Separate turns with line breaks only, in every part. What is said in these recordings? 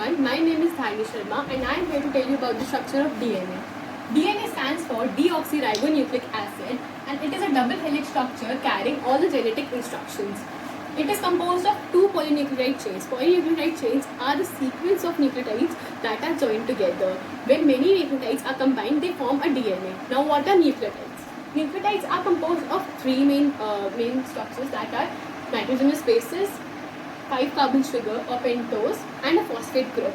everyone, my name is Dhani Sharma and I am here to tell you about the structure of DNA. DNA stands for deoxyribonucleic acid and it is a double helix structure carrying all the genetic instructions. It is composed of two polynucleotide chains. Polynucleotide chains are the sequence of nucleotides that are joined together. When many nucleotides are combined, they form a DNA. Now what are nucleotides? Nucleotides are composed of three main structures that are nitrogenous bases, 5-carbon sugar or pentose and a phosphate group.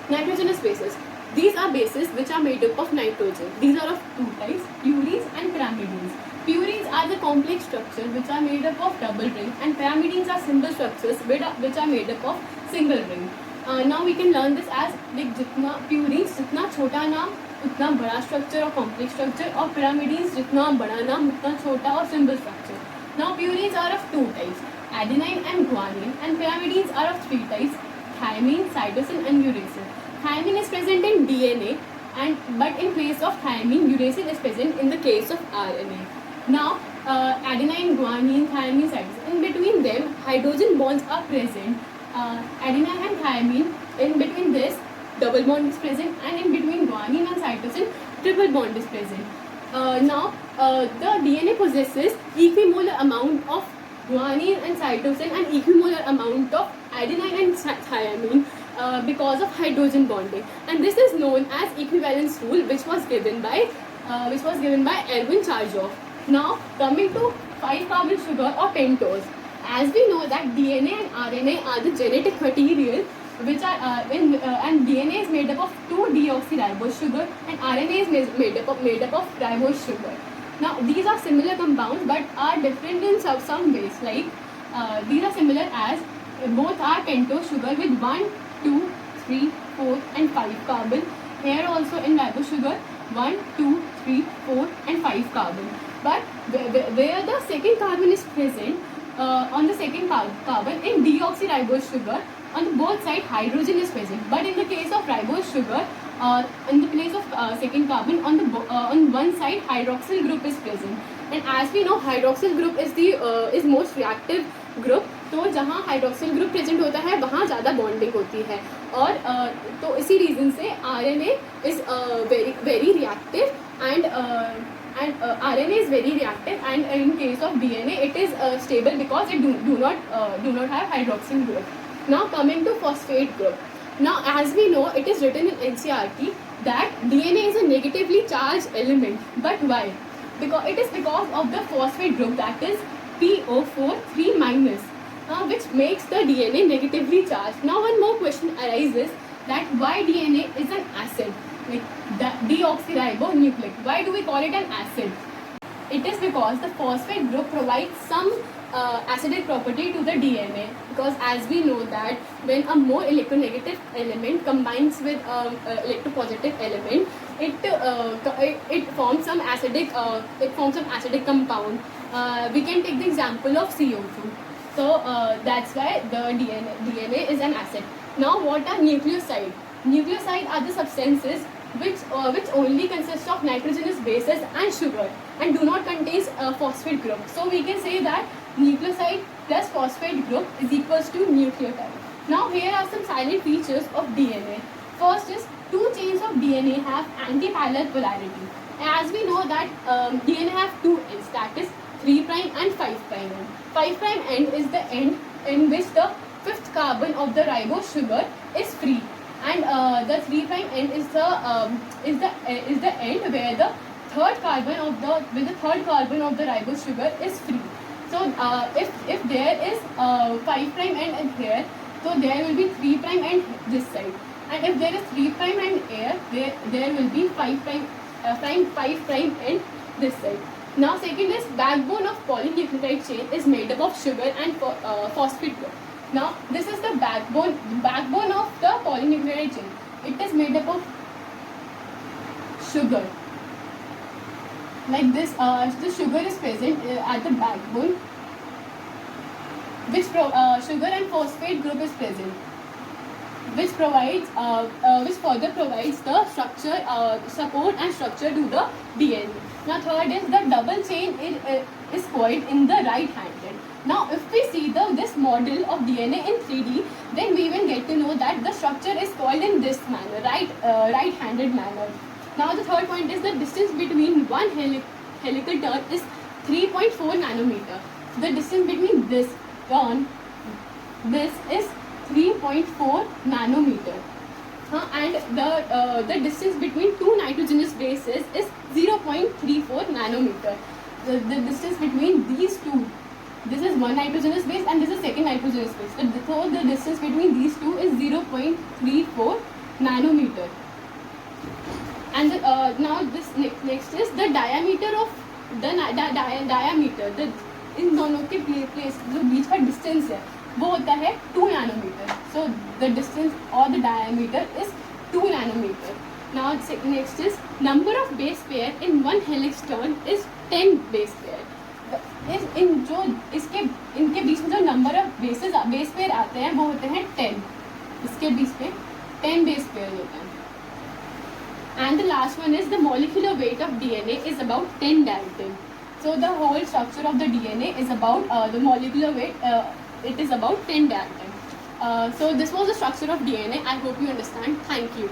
Nitrogenous bases. These are bases which are made up of nitrogen. These are of two types, purines and pyrimidines. Purines are the complex structures which are made up of double ring and pyrimidines are simple structures which are made up of single ring. Now we can learn this as like जितना purines जितना छोटा नाम उतना बड़ा structure और complex structure और pyrimidines जितना बड़ा नाम उतना छोटा और simple structure. Now purines are of two types, adenine and guanine, and pyrimidines are of three types, thymine, cytosine and uracil. Thymine is present in DNA but in place of thymine, uracil is present in the case of RNA. Now adenine, guanine, thymine, cytosine, in between them hydrogen bonds are present. Adenine and thymine, in between this double bond is present, and in between guanine and cytosine triple bond is present. Now the DNA possesses equimolar amount of guanine and cytosine and equimolar amount of adenine and thymine because of hydrogen bonding, and this is known as equivalence rule, which was given by Erwin Chargaff. Now coming to 5-carbon sugar or pentose. As we know that DNA and RNA are the genetic material which are and DNA is made up of 2-deoxyribose sugar and RNA is made up of ribose sugar. Now these are similar compounds but are different in some ways. Like these are similar as both are pentose sugar with 1, 2, 3, 4 and 5 carbon. Here also in ribose sugar 1, 2, 3, 4 and 5 carbon. But where the second carbon is present on the second carbon in deoxyribose sugar, on both sides hydrogen is present. But in the case of ribose sugar, in the place of second carbon on one side hydroxyl group is present. And as we know, hydroxyl group is most reactive group. तो जहाँ hydroxyl group present होता है वहाँ ज़्यादा bonding होती है और तो इसी रीज़न से RNA is very reactive and RNA is very reactive, and in case of DNA it is stable because it do not have hydroxyl group. Now coming to phosphate group. Now as we know, it is written in NCERT that DNA is a negatively charged element. But why? Because it is because of the phosphate group, that is PO4 3 minus, which makes the DNA negatively charged. Now one more question arises that why DNA is an acid, like deoxyribonucleic. Why do we call it an acid? It is because the phosphate group provides some acidic property to the DNA, because as we know that when a more electronegative element combines with electropositive element, it forms some acidic compound. We can take the example of CO2. So that's why the DNA is an acid. Now what are nucleosides? Nucleosides are the substances which only consist of nitrogenous bases and sugar and do not contain phosphate group. So we can say that nucleoside plus phosphate group is equals to nucleotide. Now here are some silent features of DNA. First is two chains of DNA have anti-parallel polarity. As we know that DNA have two ends, that is 3' and 5' end. 5' end is the end in which the fifth carbon of the ribose sugar is free, and the 3' end is the end where the third carbon of the ribose sugar is free. So if there is 5' end here, so there will be 3' end this side, and if there is 3' end here, there will be 5' end this side. Now second is backbone of polynucleotide chain is made up of sugar and phosphate group. Now this is the backbone of the polynucleotide chain. It is made up of sugar. Like this, the sugar is present at the backbone, which sugar and phosphate group is present, which further provides the structure, support and structure to the DNA. Now third is the double chain is coiled in the right-handed. Now, if we see this model of DNA in 3D, then we will get to know that the structure is called in this manner, right-handed manner. Now, the third point is the distance between one helical turn is 3.4 nanometer. The distance between this turn, this is 3.4 nanometer. And the distance between two nitrogenous bases is 0.34 nanometer. The distance between these two, this is one nitrogenous base and this is second nitrogenous base. So the distance between these two is 0.34 nanometer. And now this next is the diameter of the diameter. इन दोनों के place जो बीच का distance है वो होता है 2 nanometre. So the distance और the diameter is 2 nanometre. Now next is number of base pair in one helix turn is 10 base pair. इनके बीच में जो नंबर ऑफ बेस पेयर आते हैं वो होते हैं 10. इसके बीच में 10 बेस पेयर होते हैं. And the last one is the molecular weight of DNA is about 10 Dalton. So the whole structure of the DNA is about the molecular weight. It is about 10 Dalton. So this was the structure of DNA. I hope you understand. Thank you.